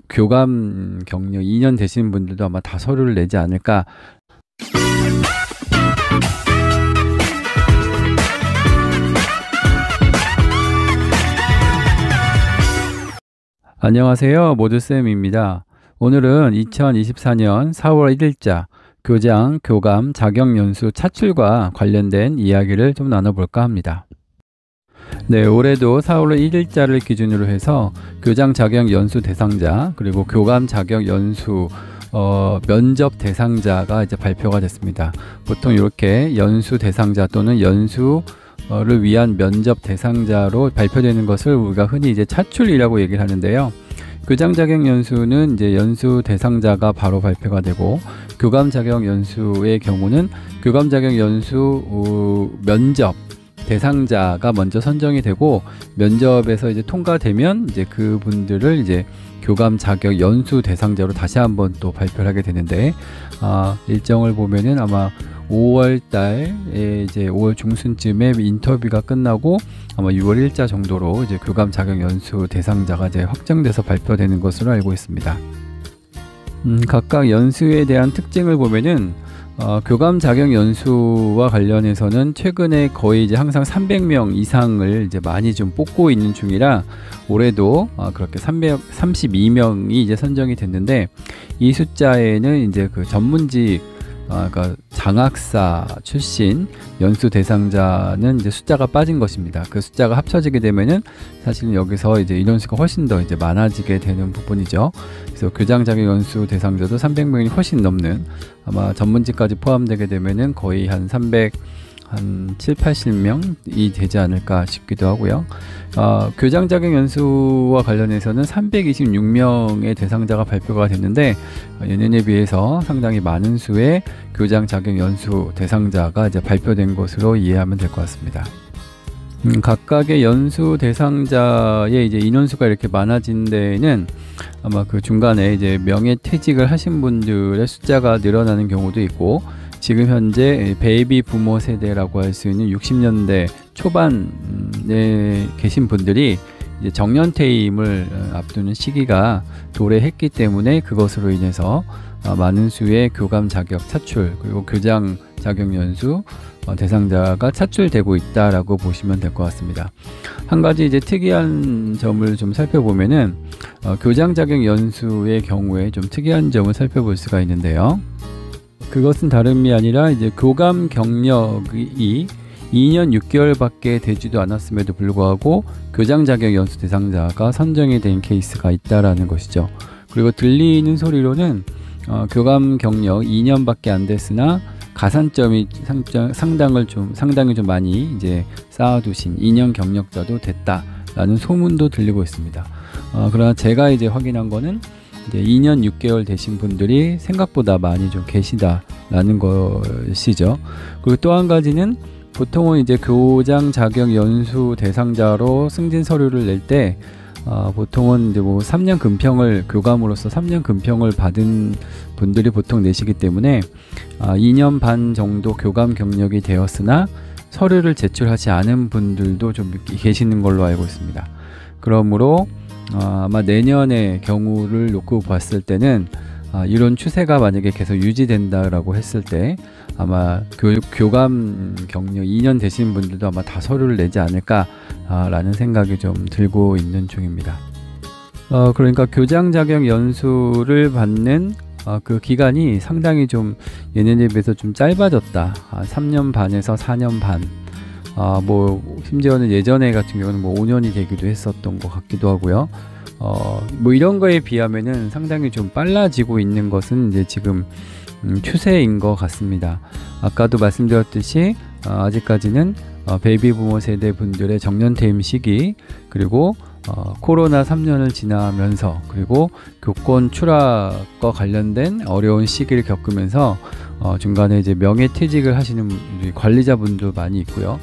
교감 경력 2년 되시는 분들도 아마 다 서류를 내지 않을까. 안녕하세요, 모두쌤입니다. 오늘은 2024년 4월 1일자 교장, 교감, 자격연수 차출과 관련된 이야기를 좀 나눠볼까 합니다. 네, 올해도 4월 1일자를 기준으로 해서 교장 자격 연수 대상자 그리고 교감 자격 연수 면접 대상자가 이제 발표가 됐습니다. 보통 이렇게 연수 대상자 또는 연수를 위한 면접 대상자로 발표되는 것을 우리가 흔히 이제 차출이라고 얘기를 하는데요. 교장 자격 연수는 이제 연수 대상자가 바로 발표가 되고, 교감 자격 연수의 경우는 교감 자격 연수 면접 대상자가 먼저 선정이 되고, 면접에서 이제 통과되면 이제 그분들을 이제 교감 자격 연수 대상자로 다시 한번 또 발표를 하게 되는데, 일정을 보면은 아마 5월 달에 이제 5월 중순쯤에 인터뷰가 끝나고 아마 6월 1자 정도로 이제 교감 자격 연수 대상자가 이제 확정돼서 발표되는 것으로 알고 있습니다. 각각 연수에 대한 특징을 보면은 교감 자격 연수와 관련해서는 최근에 거의 이제 항상 300명 이상을 이제 많이 좀 뽑고 있는 중이라 올해도 그렇게 332명이 이제 선정이 됐는데, 이 숫자에는 이제 그 전문직 그러니까 장학사 출신 연수 대상자는 이제 숫자가 빠진 것입니다. 그 숫자가 합쳐지게 되면은 사실은 여기서 이제 인원수가 훨씬 더 이제 많아지게 되는 부분이죠. 그래서 교장 자격 연수 대상자도 300명이 훨씬 넘는, 아마 전문직까지 포함되게 되면은 거의 한 7, 80명이 되지 않을까 싶기도 하고요. 교장 자격 연수와 관련해서는 326명의 대상자가 발표가 됐는데, 예년에 비해서 상당히 많은 수의 교장 자격 연수 대상자가 이제 발표된 것으로 이해하면 될 것 같습니다. 각각의 연수 대상자의 이제 인원수가 이렇게 많아진 데에는 아마 그 중간에 이제 명예퇴직을 하신 분들의 숫자가 늘어나는 경우도 있고, 지금 현재 베이비 부모 세대라고 할 수 있는 60년대 초반에 계신 분들이 이제 정년퇴임을 앞두는 시기가 도래했기 때문에 그것으로 인해서 많은 수의 교감 자격 차출 그리고 교장 자격 연수 대상자가 차출되고 있다라고 보시면 될 것 같습니다. 한 가지 이제 특이한 점을 좀 살펴보면은 교장 자격 연수의 경우에 좀 특이한 점을 살펴볼 수가 있는데요. 그것은 다름이 아니라 이제 교감 경력이 2년 6개월밖에 되지도 않았음에도 불구하고 교장 자격 연수 대상자가 선정이 된 케이스가 있다라는 것이죠. 그리고 들리는 소리로는 교감 경력 2년밖에 안 됐으나 가산점이 상당히 좀 많이 이제 쌓아두신 2년 경력자도 됐다라는 소문도 들리고 있습니다. 그러나 제가 이제 확인한 거는 이제 2년 6개월 되신 분들이 생각보다 많이 좀 계시다라는 것이죠. 그리고 또 한 가지는 보통은 이제 교장 자격 연수 대상자로 승진 서류를 낼 때 보통은 이제 뭐 3년 금평을 교감으로서 3년 금평을 받은 분들이 보통 내시기 때문에 2년 반 정도 교감 경력이 되었으나 서류를 제출하지 않은 분들도 좀 계시는 걸로 알고 있습니다. 그러므로 아마 내년의 경우를 놓고 봤을 때는 이런 추세가 만약에 계속 유지된다라고 했을 때 아마 교감 경력 2년 되신 분들도 아마 다 서류를 내지 않을까 라는 생각이 좀 들고 있는 중입니다. 그러니까 교장 자격 연수를 받는 그 기간이 상당히 좀 예년에 비해서 좀 짧아졌다. 3년 반에서 4년 반. 뭐 심지어는 예전에 같은 경우는 뭐 5년이 되기도 했었던 것 같기도 하고요. 뭐 이런 거에 비하면은 상당히 좀 빨라지고 있는 것은 이제 지금 추세인 것 같습니다. 아까도 말씀드렸듯이 아직까지는 베이비 부모 세대 분들의 정년퇴임 시기, 그리고 코로나 3년을 지나면서, 그리고 교권 추락과 관련된 어려운 시기를 겪으면서 중간에 이제 명예퇴직을 하시는 관리자분도 많이 있고요.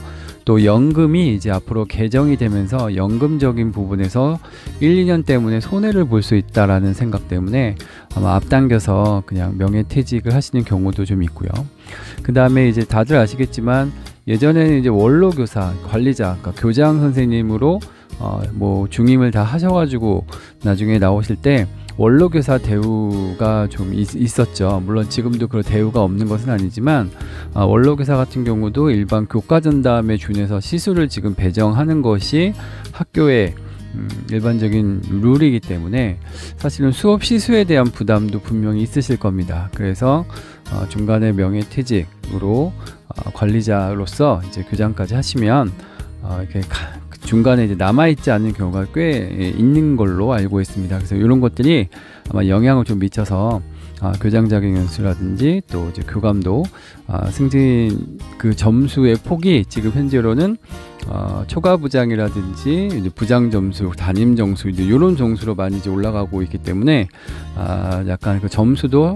또 연금이 이제 앞으로 개정이 되면서 연금적인 부분에서 1, 2년 때문에 손해를 볼 수 있다라는 생각 때문에 아마 앞당겨서 그냥 명예퇴직을 하시는 경우도 좀 있고요. 그 다음에 이제 다들 아시겠지만 예전에는 이제 원로교사, 관리자, 그러니까 교장 선생님으로 뭐 중임을 다 하셔가지고 나중에 나오실 때 원로교사 대우가 좀 있었죠. 물론 지금도 그 대우가 없는 것은 아니지만 원로교사 같은 경우도 일반 교과전담에 준해서 시수를 지금 배정하는 것이 학교의 일반적인 룰이기 때문에 사실은 수업 시수에 대한 부담도 분명히 있으실 겁니다. 그래서 중간에 명예퇴직으로 관리자로서 이제 교장까지 하시면 이렇게 중간에 이제 남아있지 않은 경우가 꽤 있는 걸로 알고 있습니다. 그래서 이런 것들이 아마 영향을 좀 미쳐서 교장 자격 연수라든지 또 이제 교감도 승진 그 점수의 폭이 지금 현재로는 초과 부장이라든지 이제 부장 점수, 담임 점수 이제 이런 점수로 많이 이제 올라가고 있기 때문에 약간 그 점수도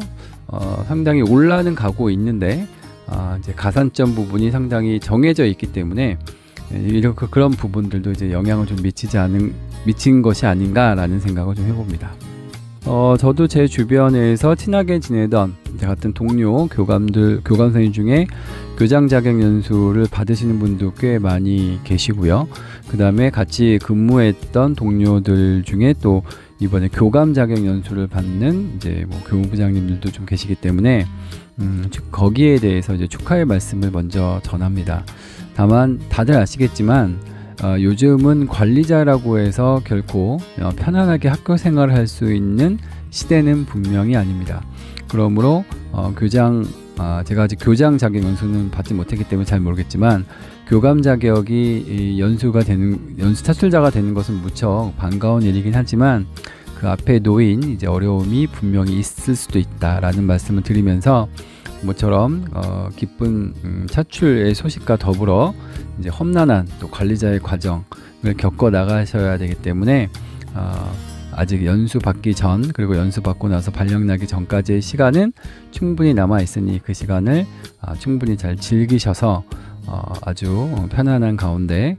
상당히 올라는 가고 있는데 이제 가산점 부분이 상당히 정해져 있기 때문에 이렇게 그런 부분들도 이제 영향을 좀 미친 것이 아닌가라는 생각을 좀 해봅니다. 저도 제 주변에서 친하게 지내던 같은 동료 교감 선생님 중에 교장 자격 연수를 받으시는 분도 꽤 많이 계시고요. 그 다음에 같이 근무했던 동료들 중에 또 이번에 교감 자격 연수를 받는 이제 뭐 교무부장님들도 좀 계시기 때문에 거기에 대해서 이제 축하의 말씀을 먼저 전합니다. 다만 다들 아시겠지만 요즘은 관리자라고 해서 결코 편안하게 학교 생활을 할 수 있는 시대는 분명히 아닙니다. 그러므로 제가 아직 교장 자격 연수는 받지 못했기 때문에 잘 모르겠지만 교감 자격이 연수 차출자가 되는 것은 무척 반가운 일이긴 하지만 그 앞에 놓인 이제 어려움이 분명히 있을 수도 있다라는 말씀을 드리면서 모처럼 기쁜 차출의 소식과 더불어 이제 험난한 또 관리자의 과정을 겪어 나가셔야 되기 때문에 아직 연수 받기 전 그리고 연수 받고 나서 발령 나기 전까지의 시간은 충분히 남아 있으니 그 시간을 충분히 잘 즐기셔서 아주 편안한 가운데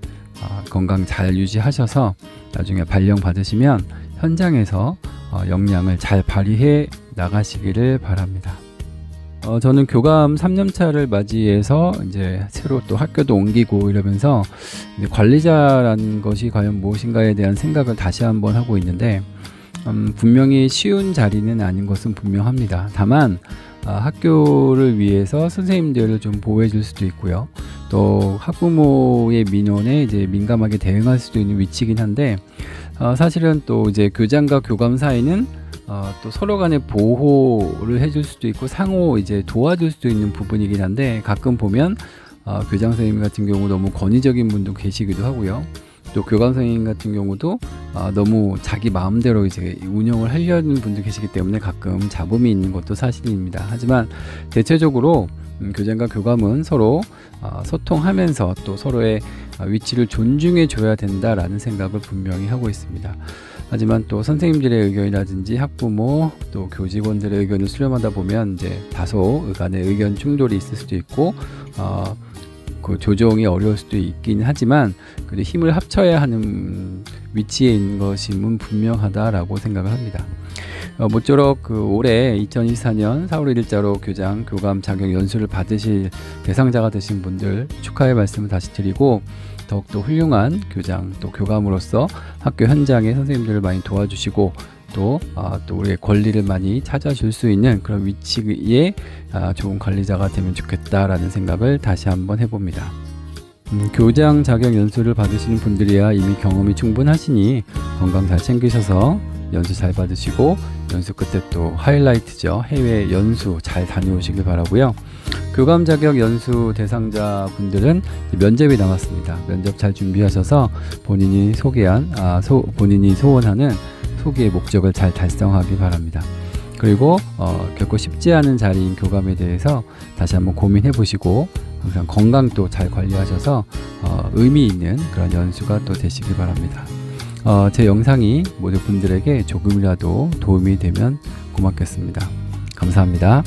건강 잘 유지하셔서 나중에 발령 받으시면 현장에서 역량을 잘 발휘해 나가시기를 바랍니다. 저는 교감 3년차를 맞이해서 이제 새로 또 학교도 옮기고 이러면서 이제 관리자라는 것이 과연 무엇인가에 대한 생각을 다시 한번 하고 있는데 분명히 쉬운 자리는 아닌 것은 분명합니다. 다만 학교를 위해서 선생님들을 좀 보호해 줄 수도 있고요. 또 학부모의 민원에 이제 민감하게 대응할 수도 있는 위치이긴 한데 사실은 또 이제 교장과 교감 사이는 또 서로 간에 보호를 해줄 수도 있고 상호 이제 도와줄 수도 있는 부분이긴 한데 가끔 보면 교장 선생님 같은 경우 너무 권위적인 분도 계시기도 하고요. 또 교감 선생님 같은 경우도 너무 자기 마음대로 이제 운영을 하려는 분도 계시기 때문에 가끔 잡음이 있는 것도 사실입니다. 하지만 대체적으로 교장과 교감은 서로 소통하면서 또 서로의 위치를 존중해 줘야 된다라는 생각을 분명히 하고 있습니다. 하지만 또 선생님들의 의견이라든지 학부모 또 교직원들의 의견을 수렴하다 보면 이제 다소 간의 의견 충돌이 있을 수도 있고 그 조정이 어려울 수도 있긴 하지만 그래도 힘을 합쳐야 하는 위치에 있는 것임은 분명하다라고 생각을 합니다. 모쪼록 그 올해 2024년 4월 1일자로 교장, 교감 자격 연수를 받으실 대상자가 되신 분들 축하의 말씀을 다시 드리고 더욱더 훌륭한 교장 또 교감으로서 학교 현장의 선생님들을 많이 도와주시고 또 우리의 권리를 많이 찾아줄 수 있는 그런 위치에 좋은 관리자가 되면 좋겠다라는 생각을 다시 한번 해봅니다. 교장 자격 연수를 받으시는 분들이야 이미 경험이 충분하시니 건강 잘 챙기셔서 연수 잘 받으시고 연수 끝에 또 하이라이트죠. 해외 연수 잘 다녀오시길 바라고요. 교감 자격 연수 대상자 분들은 면접이 남았습니다. 면접 잘 준비하셔서 본인이 소원하는 소기의 목적을 잘 달성하기 바랍니다. 그리고 결코 쉽지 않은 자리인 교감에 대해서 다시 한번 고민해 보시고 항상 건강도 잘 관리하셔서 의미 있는 그런 연수가 또 되시길 바랍니다. 제 영상이 모든 분들에게 조금이라도 도움이 되면 고맙겠습니다. 감사합니다.